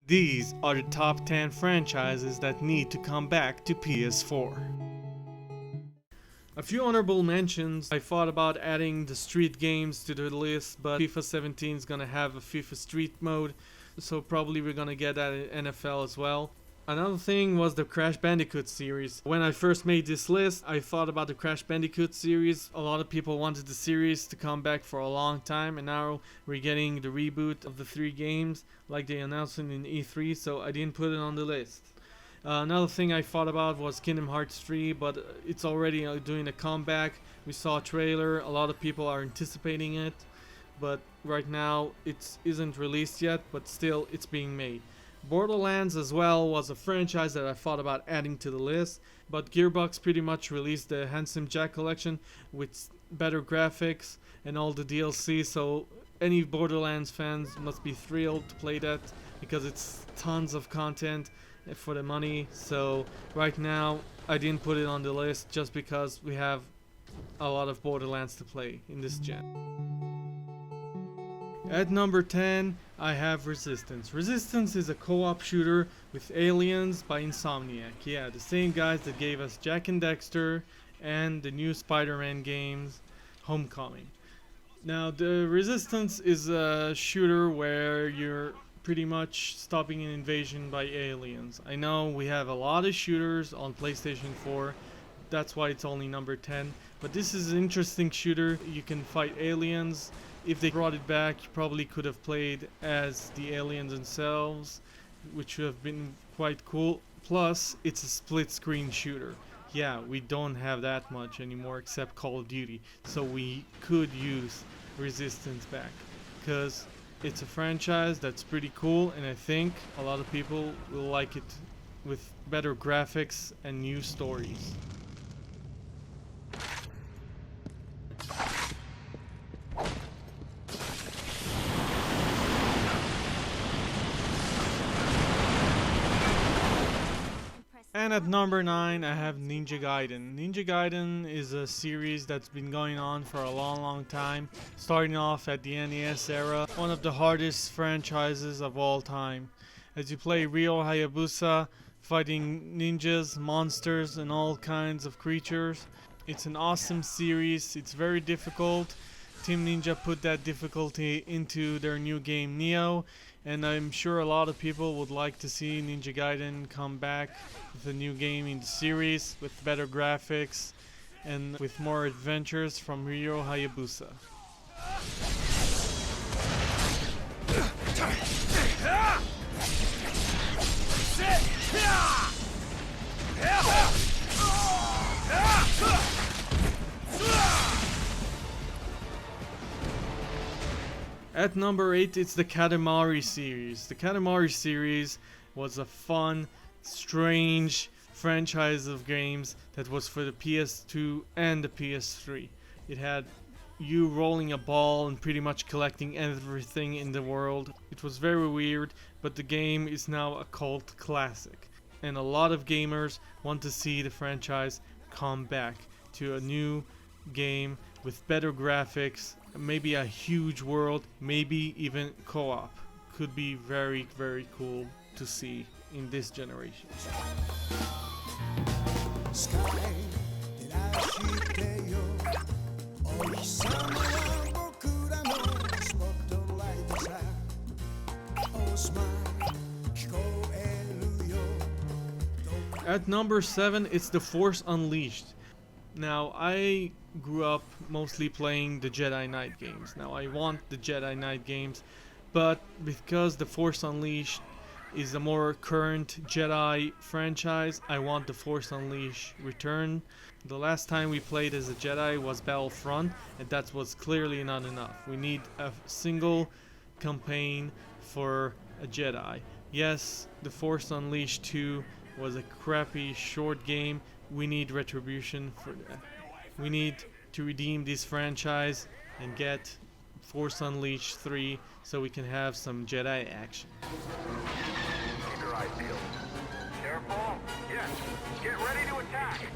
These are the top 10 franchises that need to come back to PS4. A few honorable mentions. I thought about adding the street games to the list, but FIFA 17 is gonna have a FIFA Street mode, so probably we're gonna get that in NFL as well. Another thing was the Crash Bandicoot series. When I first made this list, I thought about the Crash Bandicoot series. A lot of people wanted the series to come back for a long time, and now we're getting the reboot of the 3 games like they announced in E3, so I didn't put it on the list. Another thing I thought about was Kingdom Hearts 3, but it's already doing a comeback. We saw a trailer, a lot of people are anticipating it, but right now it isn't released yet, but still it's being made. Borderlands as well was a franchise that I thought about adding to the list, but Gearbox pretty much released the Handsome Jack collection with better graphics and all the DLC, so any Borderlands fans must be thrilled to play that because it's tons of content for the money. So right now I didn't put it on the list just because we have a lot of Borderlands to play in this gen. At number 10, I have Resistance. Resistance is a co-op shooter with aliens by Insomniac. Yeah, the same guys that gave us Jak and Daxter and the new Spider-Man games, Homecoming. Now, the Resistance is a shooter where you're pretty much stopping an invasion by aliens. I know we have a lot of shooters on PlayStation 4. That's why it's only number 10. But this is an interesting shooter. You can fight aliens. If they brought it back, you probably could have played as the aliens themselves, which would have been quite cool. Plus, it's a split screen shooter. Yeah, we don't have that much anymore except Call of Duty. So we could use Resistance back. Because it's a franchise that's pretty cool, and I think a lot of people will like it with better graphics and new stories. And at number 9, I have Ninja Gaiden. Ninja Gaiden is a series that's been going on for a long time, starting off at the NES era, one of the hardest franchises of all time. As you play Ryo Hayabusa, fighting ninjas, monsters, and all kinds of creatures. It's an awesome series, it's very difficult. Team Ninja put that difficulty into their new game Neo, and I'm sure a lot of people would like to see Ninja Gaiden come back with a new game in the series with better graphics and with more adventures from Ryo Hayabusa. At number 8, it's the Katamari series. The Katamari series was a fun, strange franchise of games that was for the PS2 and the PS3. It had you rolling a ball and pretty much collecting everything in the world. It was very weird, but the game is now a cult classic. And a lot of gamers want to see the franchise come back to a new game with better graphics, maybe a huge world, maybe even co-op. Could be very cool to see in this generation. At number 7, it's The Force Unleashed. Now, I grew up mostly playing the Jedi Knight games. Now, I want the Jedi Knight games, but because The Force Unleashed is a more current Jedi franchise, I want The Force Unleashed return. The last time we played as a Jedi was Battlefront, and that was clearly not enough. We need a single campaign for a Jedi. Yes, The Force Unleashed 2 was a crappy short game. We need retribution for that. We need to redeem this franchise and get Force Unleashed 3 so we can have some Jedi action. Keep your eyes peeled. Careful. Yes. Get ready to attack. Shoot.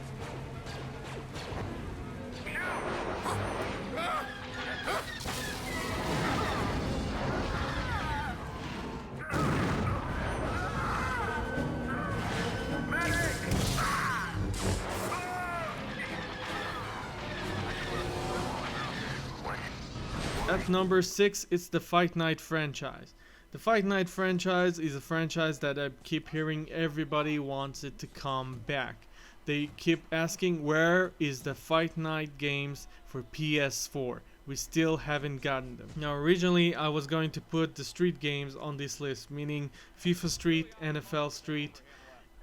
At number 6, it's the Fight Night franchise. The Fight Night franchise is a franchise that I keep hearing everybody wants it to come back. They keep asking, where is the Fight Night games for PS4? We still haven't gotten them. Now originally I was going to put the street games on this list, meaning FIFA Street, NFL Street,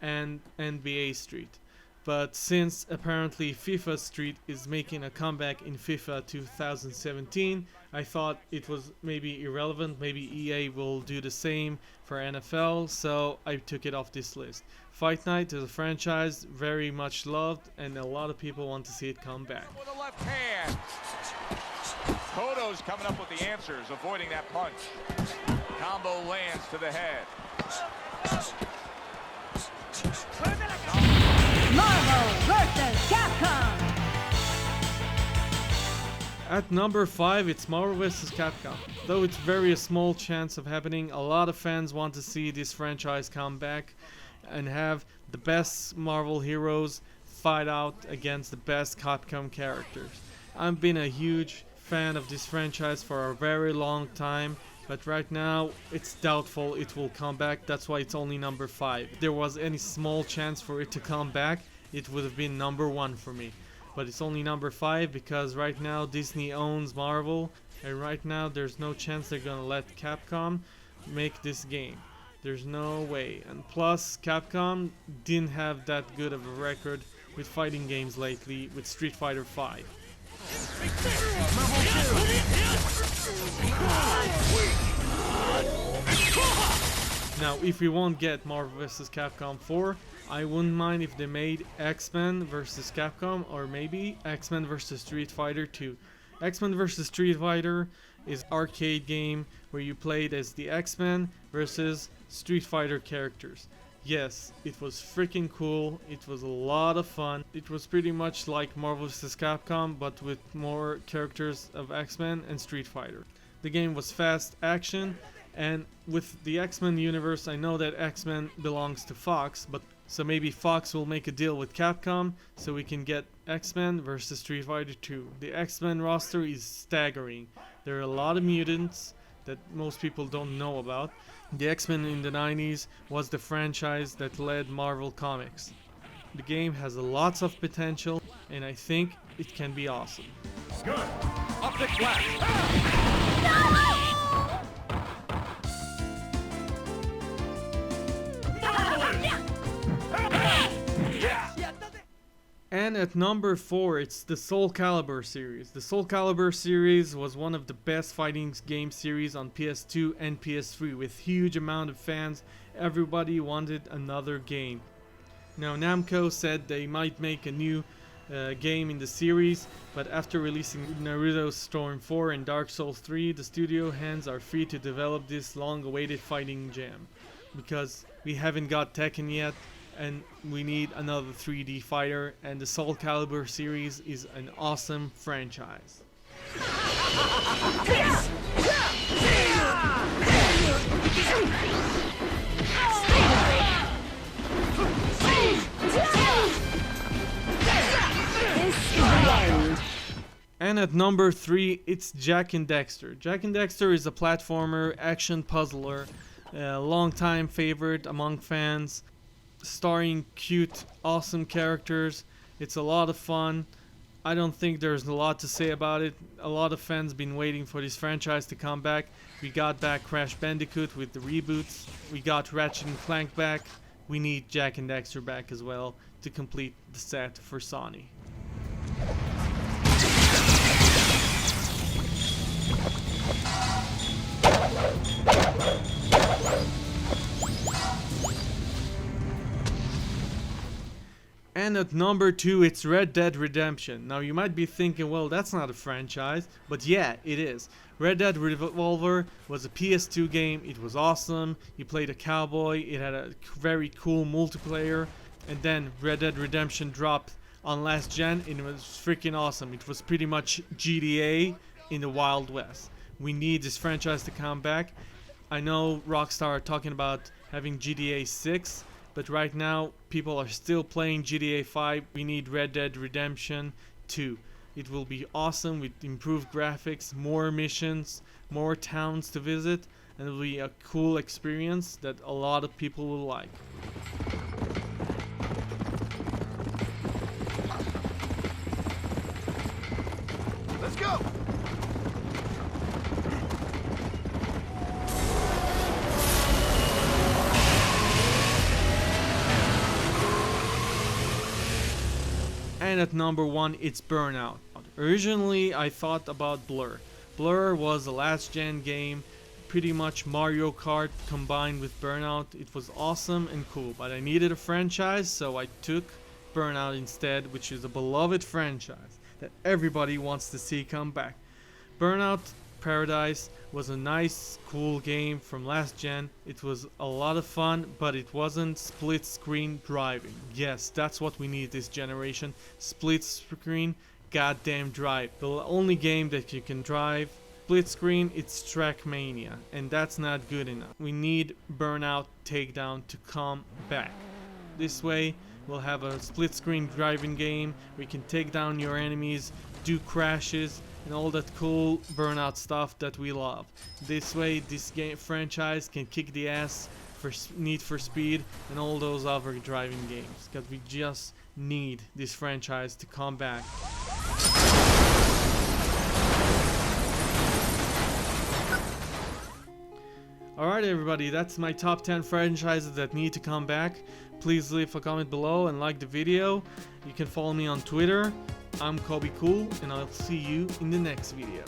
and NBA Street. But since apparently FIFA Street is making a comeback in FIFA 2017, I thought it was maybe irrelevant. Maybe EA will do the same for NFL, so I took it off this list. Fight Night is a franchise very much loved, and a lot of people want to see it come back. With a left hand. Kodo's coming up with the answers, avoiding that punch. Combo lands to the head. Marvel vs. Capcom. At number 5, it's Marvel vs. Capcom. Though it's very a small chance of happening, a lot of fans want to see this franchise come back and have the best Marvel heroes fight out against the best Capcom characters. I've been a huge fan of this franchise for a very long time, but right now it's doubtful it will come back. That's why it's only number 5. If there was any small chance for it to come back, it would have been number 1 for me. But it's only number 5 because right now Disney owns Marvel, and right now there's no chance they're gonna let Capcom make this game. There's no way. And plus, Capcom didn't have that good of a record with fighting games lately with Street Fighter V. Now, if we won't get Marvel vs. Capcom 4, I wouldn't mind if they made X-Men vs. Capcom, or maybe X-Men vs. Street Fighter 2. X-Men vs. Street Fighter is an arcade game where you played as the X-Men versus Street Fighter characters. Yes, it was freaking cool. It was a lot of fun. It was pretty much like Marvel vs. Capcom, but with more characters of X-Men and Street Fighter. The game was fast action, and with the X-Men universe, I know that X-Men belongs to Fox, but so maybe Fox will make a deal with Capcom so we can get X-Men versus Street Fighter 2. The X-Men roster is staggering. There are a lot of mutants that most people don't know about. The X-Men in the 90s was the franchise that led Marvel Comics. The game has lots of potential, and I think it can be awesome. Good. Optic flash. And at number 4, it's the Soul Calibur series. The Soul Calibur series was one of the best fighting game series on PS2 and PS3 with huge amount of fans. Everybody wanted another game. Now Namco said they might make a new game in the series, but after releasing Naruto Storm 4 and Dark Souls 3, the studio hands are free to develop this long-awaited fighting gem. Because we haven't got Tekken yet, and we need another 3D fighter, and the Soul Calibur series is an awesome franchise. And at number 3, it's Jak and Daxter. Jak and Daxter is a platformer, action puzzler, a long-time favorite among fans, starring cute, awesome characters. It's a lot of fun. I don't think there's a lot to say about it. A lot of fans been waiting for this franchise to come back. We got back Crash Bandicoot with the reboots. We got Ratchet and Clank back. We need Jak and Daxter back as well to complete the set for Sony. And at number 2, it's Red Dead Redemption. Now you might be thinking, well, that's not a franchise, but yeah, it is. Red Dead Revolver was a PS2 game. It was awesome. You played a cowboy. It had a very cool multiplayer. And then Red Dead Redemption dropped on last gen, and it was freaking awesome. It was pretty much GTA in the Wild West. We need this franchise to come back. I know Rockstar are talking about having GTA 6, but right now people are still playing GTA 5. We need Red Dead Redemption 2. It will be awesome with improved graphics, more missions, more towns to visit, and it will be a cool experience that a lot of people will like. Let's go! And at number 1, it's Burnout. Originally, I thought about Blur. Blur was a last gen game, pretty much Mario Kart combined with Burnout. It was awesome and cool, but I needed a franchise, so I took Burnout instead, which is a beloved franchise that everybody wants to see come back. Burnout Paradise was a nice, cool game from last gen. It was a lot of fun, but it wasn't split screen driving. Yes, that's what we need this generation. Split screen, goddamn drive. The only game that you can drive split screen, it's Trackmania, and that's not good enough. We need Burnout Takedown to come back. This way, we'll have a split screen driving game. We can take down your enemies, do crashes, and all that cool Burnout stuff that we love. This way, this game franchise can kick the ass for Need for Speed and all those other driving games, because we just need this franchise to come back. Alright everybody, that's my top 10 franchises that need to come back. Please leave a comment below and like the video. You can follow me on Twitter. I'm KobiCool, and I'll see you in the next video.